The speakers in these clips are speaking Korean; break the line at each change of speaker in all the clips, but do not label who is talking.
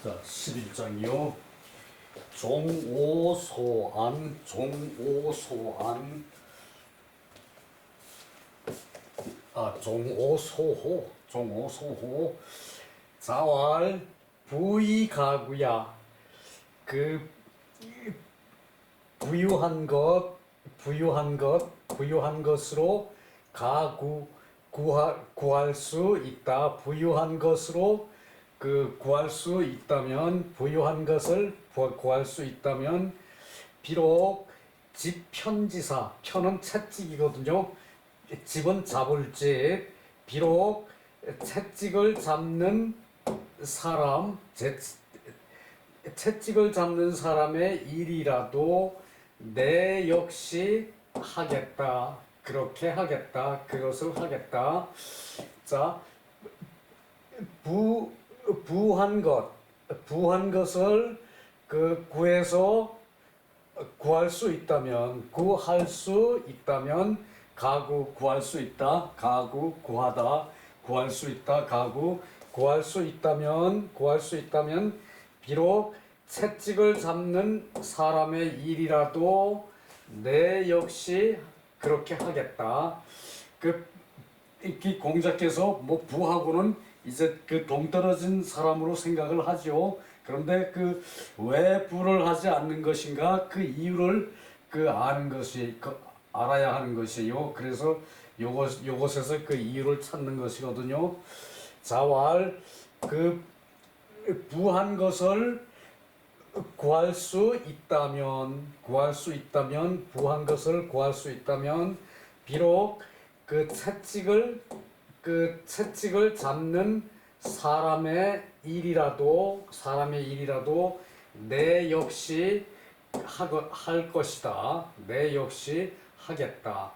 자, 11장이요. 종오소안, 종오소안, 종오소호, 종오소호, 자왈, 부의가구야. 그, 부유한 것으로 구할 수 있다. 부유한 것으로 구할 수 있다면, 부유한 것을 구할 수 있다면, 비록 집 편지사, 편은 채찍이거든요. 집은 잡을 집, 비록 채찍을 잡는 사람, 채찍을 잡는 사람의 일이라도 내 역시 하겠다. 그렇게 하겠다. 그것을 하겠다. 자, 부한 것을 구해서 구할 수 있다면, 구할 수 있다. 가구 구하다. 구할 수 있다. 가구 구할 수 있다면, 비록 채찍을 잡는 사람의 일이라도 내 역시 그렇게 하겠다. 이 공자께서 부하고는 이제 동떨어진 사람으로 생각을 하죠. 그런데 왜 부를 하지 않는 것인가, 그 이유를 알아야 하는 것이에요. 그래서 요것에서 그 이유를 찾는 것이거든요. 자왈, 부한 것을 구할 수 있다면, 부한 것을 구할 수 있다면, 비록 채찍을 잡는 사람의 일이라도 내 역시 할 것이다. 내 역시 하겠다.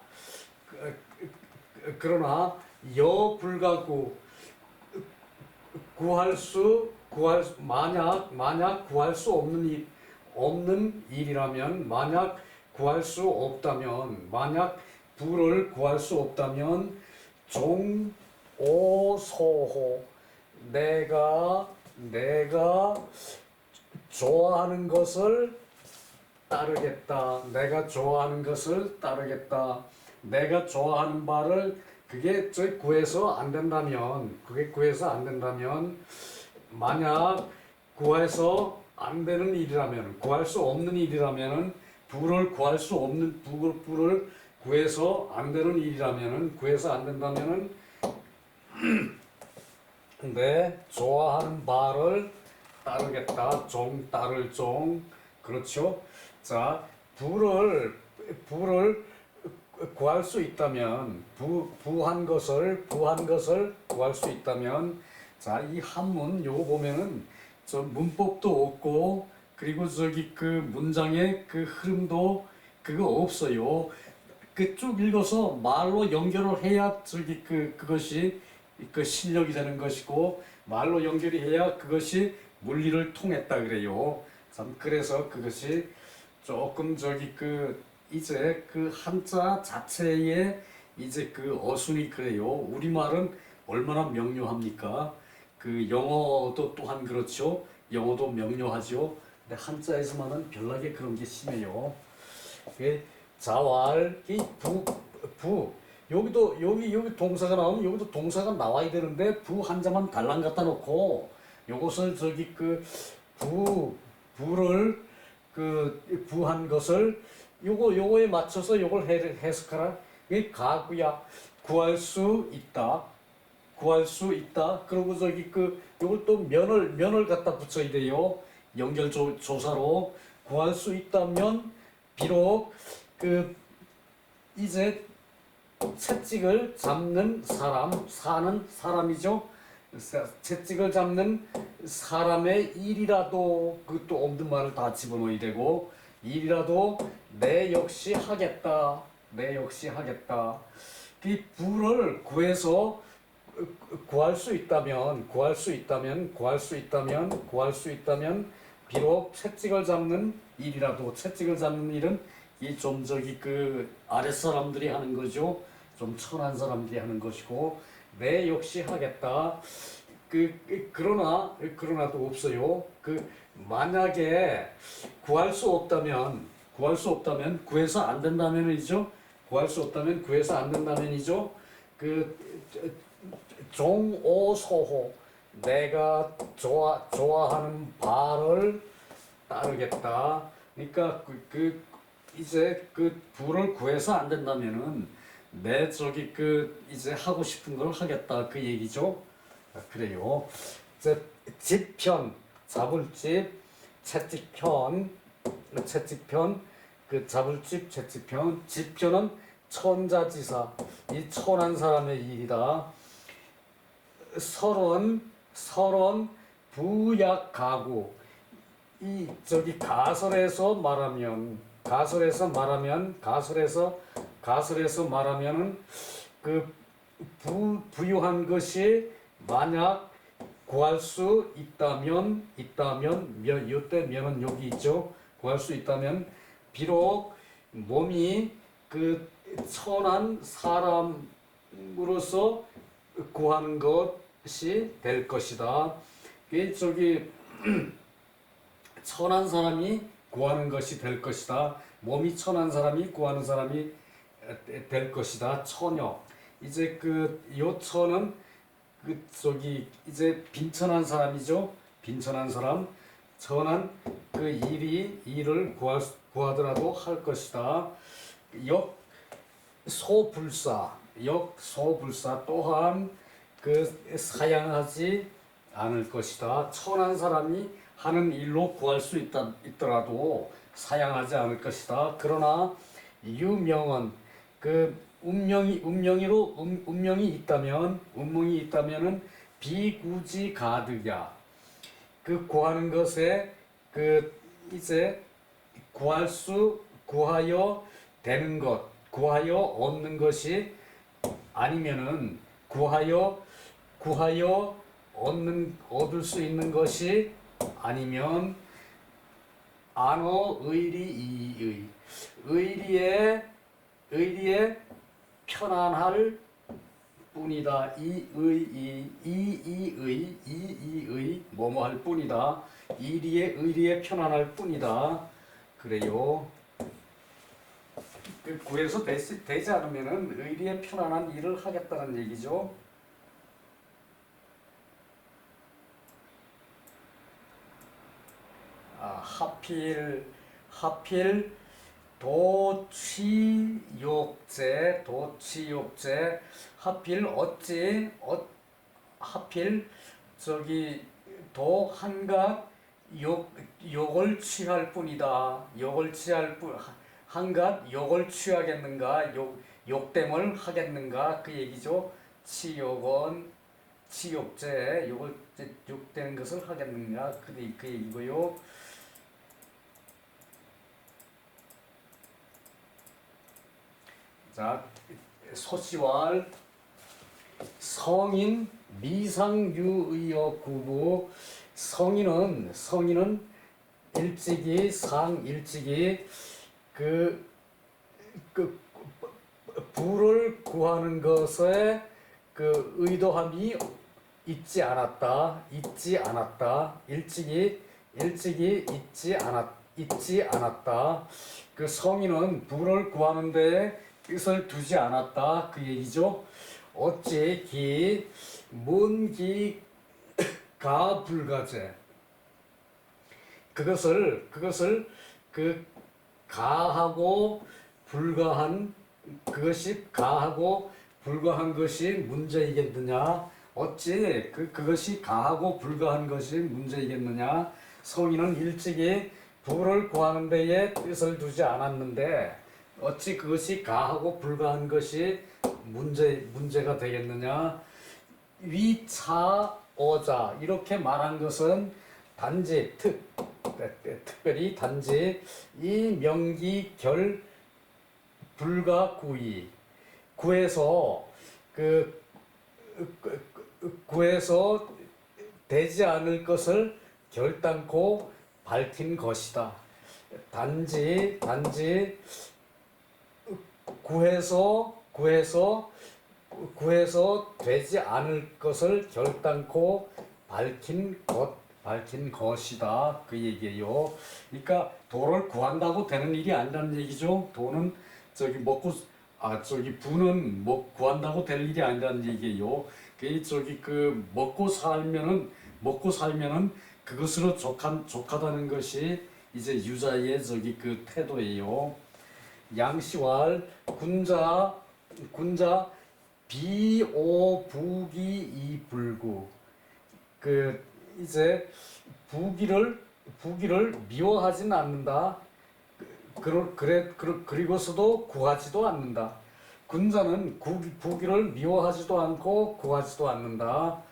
그러나 여불가구, 만약 구할 수 없는 일이라면, 만약 구할 수 없다면, 만약 부를 구할 수 없다면, 종오소호, 내가 좋아하는 것을 따르겠다. 내가 좋아하는 것을 따르겠다. 내가 좋아하는 바를 그게 구해서 안 된다면, 만약 구해서 안 되는 일이라면, 구할 수 없는 일이라면, 부를 구해서 안 되는 일이라면, 구해서 안 된다면은 내 좋아하는 바를 따르겠다. 따를 종. 그렇죠? 자, 부를 구할 수 있다면, 부한 것을 구할 수 있다면, 자, 이 한문 요거 보면은 저 문법도 없고, 그리고 문장의 흐름도 그거 없어요. 쭉 읽어서 말로 연결을 해야 그것이 실력이 되는 것이고, 말로 연결이 해야 그것이 물리를 통했다 그래요. 참, 그래서 그것이 조금 이제 한자 자체에 이제 어순이 그래요. 우리말은 얼마나 명료합니까? 영어도 또한 그렇죠. 영어도 명료하죠. 근데 한자에서만은 별나게 그런 게 심해요. 자왈, 여기 동사가 나오면 여기도 동사가 나와야 되는데, 부 한자만 달랑 갖다 놓고, 요것을 부를, 부한 것을, 요거에 맞춰서 요걸 해석하라. 이 가구야. 구할 수 있다. 그리고 요걸 또 면을 갖다 붙여야 돼요. 연결 조사로. 구할 수 있다면, 비록, 이제, 채찍을 잡는 사람이죠. 채찍을 잡는 사람의 일이라도, 그것도 없는 말을 다 집어넣어야 되고, 일이라도 내 역시 하겠다. 이 부를 구해서 구할 수 있다면, 비록 채찍을 잡는 일은 이 좀 아랫사람들이 하는 거죠. 좀 천한 사람들이 하는 것이고, 내 역시 하겠다. 그러나도 없어요. 만약에 구할 수 없다면 구해서 안 된다면이죠. 구할 수 없다면 구해서 안 된다면이죠. 종오소호 내가 좋아하는 바를 따르겠다. 그러니까 이제 부를 구해서 안 된다면은 내 이제 하고 싶은 걸 하겠다 그 얘기죠. 그래요. 이제 집편 잡을집 채찍편 잡을집 채찍편 집편은 천자지사 이 천한 사람의 일이다. 설원 부약가구 이 가설에서 말하면은 부유한 것이 만약 구할 수 있다면 이때 면은 여기 있죠. 구할 수 있다면 비록 몸이 천한 사람으로서 구하는 것이 될 것이다. 천한 사람이 구하는 것이 될 것이다. 몸이 천한 사람이 구하는 사람이 될 것이다. 천여. 이제 요 천은 이제 빈천한 사람이죠. 빈천한 사람. 천한 일을 구하더라도 할 것이다. 역소불사 또한 사양하지 않을 것이다. 천한 사람이 하는 일로 구할 수 있더라도 사양하지 않을 것이다. 그러나 유명은 운명이 있다면은 비구지 가득야. 구하는 것에 이제 구하여 되는 것, 구하여 얻는 것이 아니면은 구하여 얻을 수 있는 것이 아니면 안어 의리에 편안할 뿐이다. 뭐뭐 할 뿐이다. 의리에 편안할 뿐이다. 그래요. 구해서 되지 않으면은 의리에 편안한 일을 하겠다는 얘기죠. 하필 도취욕제 하필 한갓 욕을 취할 뿐이다. 한갓 욕을 취하겠는가? 욕됨을 하겠는가? 그 얘기죠. 치욕제 욕되는 것을 하겠는가? 그 얘기고요. 자, 소시왈 성인 미상유의어 구부 성인은 일찍이 부를 구하는 것에 의도함이 있지 않았다. 일찍이 있지 않았다. 성인은 부를 구하는 데에 뜻을 두지 않았다. 그 얘기죠. 어찌 문기가 불가제 그것을 가하고 불가한 것이 문제이겠느냐? 어찌 그것이 가하고 불가한 것이 문제이겠느냐? 성인은 일찍이 부를 구하는 데에 뜻을 두지 않았는데 어찌 그것이 가하고 불가한 것이 문제가 되겠느냐? 위차어자 이렇게 말한 것은 단지 특별히 단지 이 명기결 불가구이 구해서 되지 않을 것을 결단코 밝힌 것이다. 단지 구해서 되지 않을 것을 결단코 밝힌 것이다 그 얘기예요. 그러니까 도를 구한다고 되는 일이 아니라는 얘기죠. 도는 저기 부는 구한다고 될 일이 아니라는 얘기예요. 먹고 살면은 그것으로 족하다는 것이 이제 유자의 그 태도예요. 양시왈 군자 비오부기 이불구 이제 부기를 미워하진 않는다. 그리고서도 구하지도 않는다. 군자는 부기를 미워하지도 않고 구하지도 않는다.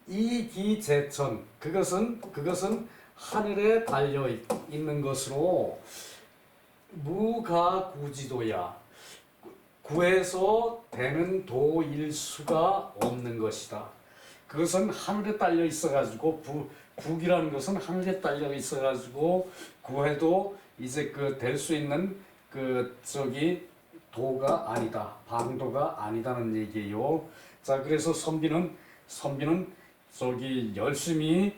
이기재천 그것은 하늘에 달려 있는 것으로 무가구지도야 구해서 되는 도일 수가 없는 것이다. 그것은 하늘에 딸려 있어가지고 북이라는 것은 하늘에 딸려 있어가지고 구해도 이제 될 수 있는 도가 아니다, 방도가 아니다는 얘기예요. 자, 그래서 선비는 열심히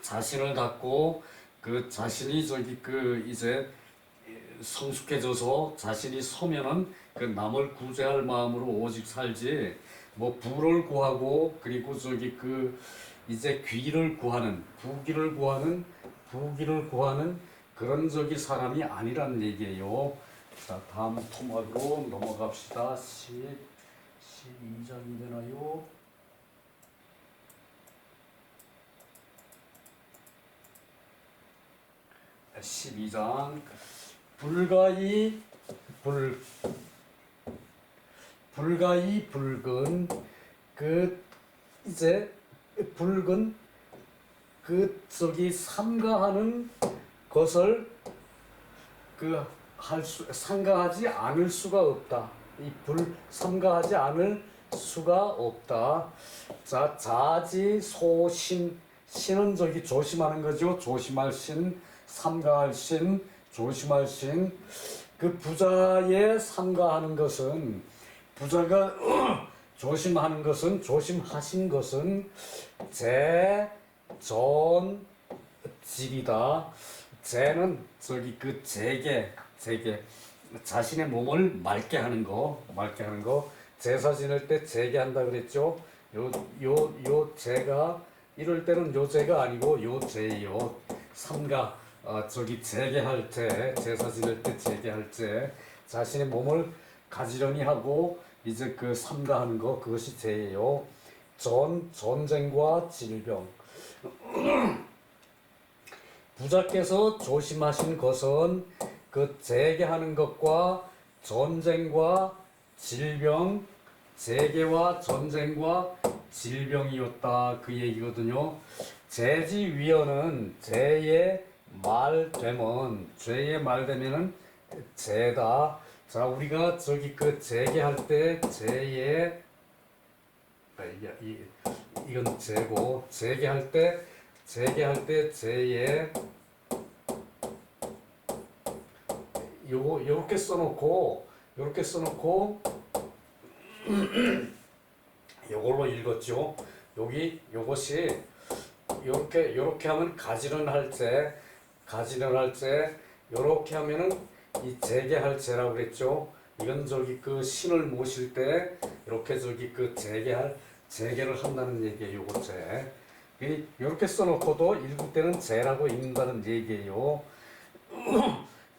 자신을 갖고 자신이 이제 성숙해져서 자신이 서면은 남을 구제할 마음으로 오직 살지 부를 구하고 그리고 이제 부기를 구하는 그런 사람이 아니라는 얘기예요. 자, 다음 토막으로 넘어갑시다. 12장이 되나요? 네, 12장 불가이 붉은 이제 붉은 삼가하는 것을 삼가하지 않을 수가 없다. 삼가하지 않을 수가 없다. 자, 자지 소신 신은 조심하는 거죠. 조심할 신, 삼가할 신, 조심할 신. 부자의 삼가하는 것은 부자가 조심하는 것은 조심하신 것은 재전질이다. 재는 재개 자신의 몸을 맑게 하는 거 제사 지낼 때 재개한다 그랬죠. 요 재가 이럴 때는 요 재가 아니고 요 재예요. 삼가 재개할 때 제사 지낼 때 재개할 때 자신의 몸을 가지런히 하고 이제 삼가하는 거 그것이 재예요. 전쟁과 질병 부자께서 조심하신 것은 재개하는 것과 전쟁과 질병 재개와 전쟁과 질병이었다 그 얘기거든요. 재지위헌은 죄의 말되면은 죄다. 자, 우리가 재개할 때 죄의 이건 죄고 재개할 때 죄의 요렇게 써놓고 요걸로 읽었죠. 요것이 요렇게 하면 가지런할 때 요렇게 하면은 이 재개할 재라고 그랬죠. 이건 신을 모실 때 이렇게 재개를 한다는 얘기예요. 요거 재. 이렇게 써놓고도 읽을 때는 재라고 읽는다는 얘기예요.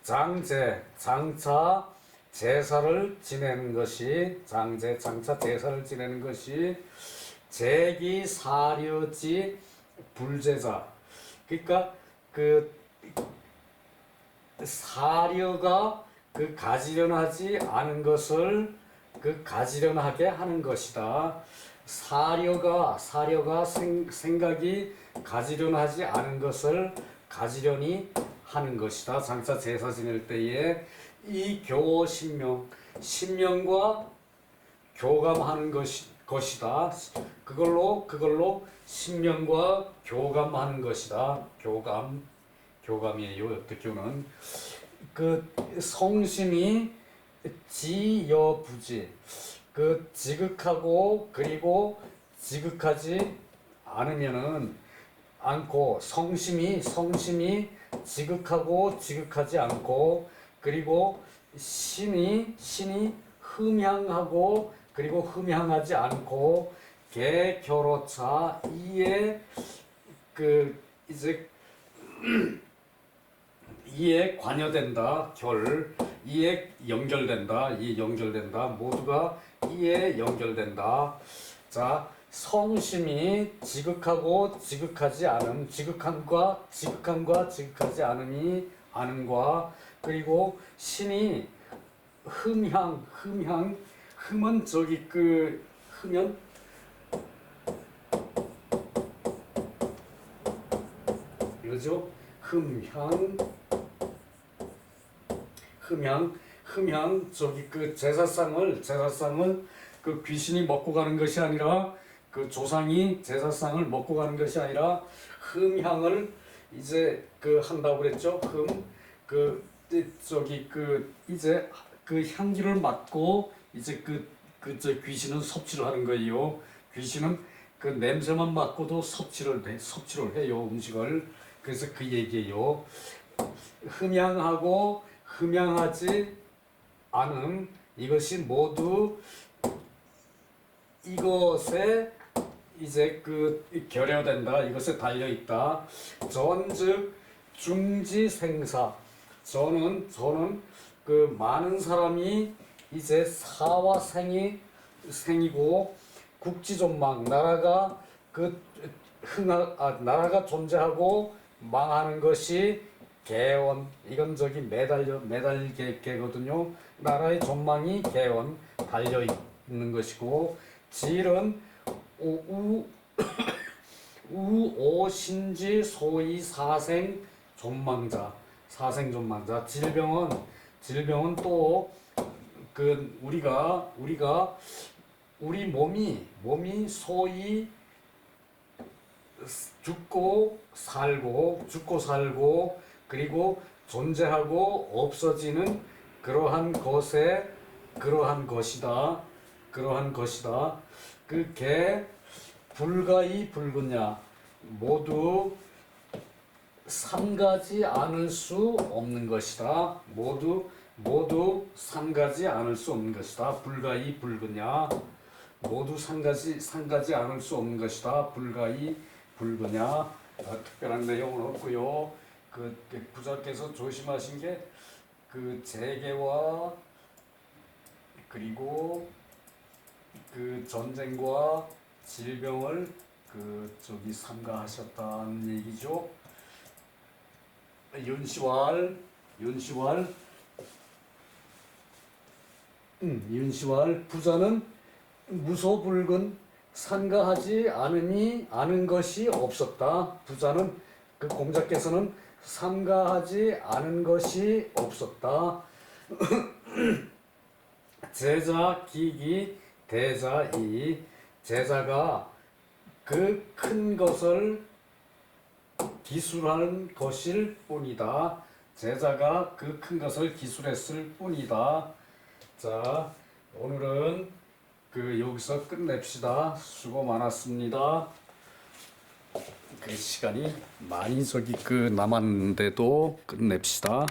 장차 제사를 지내는 것이 재기사려지 불제자. 그러니까 사려가 가지런하지 않은 것을 가지런하게 하는 것이다. 사려가 생각이 가지런하지 않은 것을 가지런히 하는 것이다. 장차 제사 지낼 때에 이 교호 신명과 교감하는 것이다. 그걸로 신명과 교감하는 것이다. 교감이에요. 교는 성심이 지여부지 그 지극하고 그리고 지극하지 않으면은 않고 성심이 지극하고 지극하지 않고 그리고 신이 흠향하고 그리고 흠향하지 않고 개결호차 이에 그 이제 이에 관여된다. 이에 연결된다. 모두가 이에 연결된다. 자, 성심이 지극하고 지극하지 않음, 지극함과 지극하지 않음과 그리고 신이 흠은 저기 그 흠은 이거죠? 흠향 저기 그 제사상을 그 귀신이 먹고 가는 것이 아니라 그 조상이 제사상을 먹고 가는 것이 아니라 흠향을 이제 그 한다고 그랬죠. 저기 그 이제 그 향기를 맡고 이제 저 귀신은 섭취를 하는 거예요. 귀신은 그 냄새만 맡고도 섭취를 해요, 음식을. 그래서 그 얘기예요. 흠향하고 흠향하지 않음 이것이 모두 이것에 이제 그 결여된다. 이것에 달려 있다. 전즉 중지생사. 저는 그 많은 사람이 이제 사와 생이고 국지존망 나라가 나라가 존재하고 망하는 것이 개원. 이건 저기 매달개거든요. 나라의 존망이 개원 달려 있는 것이고 질은 우오신지 소위 사생 존망자. 질병은 또 그 우리 몸이 소위 죽고 살고 그리고 존재하고 없어지는 그러한 것이다. 그게 불가이 불구냐 모두 삼가지 않을 수 없는 것이다. 모두 삼가지 않을 수 없는 것이다. 불가이 불구냐 모두 삼가지 않을 수 없는 것이다. 불가이 불구냐. 특별한 내용은 없고요. 그 부자께서 조심하신 게 그 재계와 그리고 그 전쟁과 질병을 그 저기 삼가하셨다는 얘기죠. 윤시왈 부자는 무소불근 삼가하지 않은 것이 없었다. 부자는 그 공자께서는 삼가하지 않은 것이 없었다. 제자 기기 대자 이 제자가 그 큰 것을 기술한 것일 뿐이다. 제자가 그 큰 것을 기술했을 뿐이다. 자, 오늘은 그 여기서 끝냅시다. 수고 많았습니다. 그 시간이 많이 저기 그 남았는데도 끝냅시다.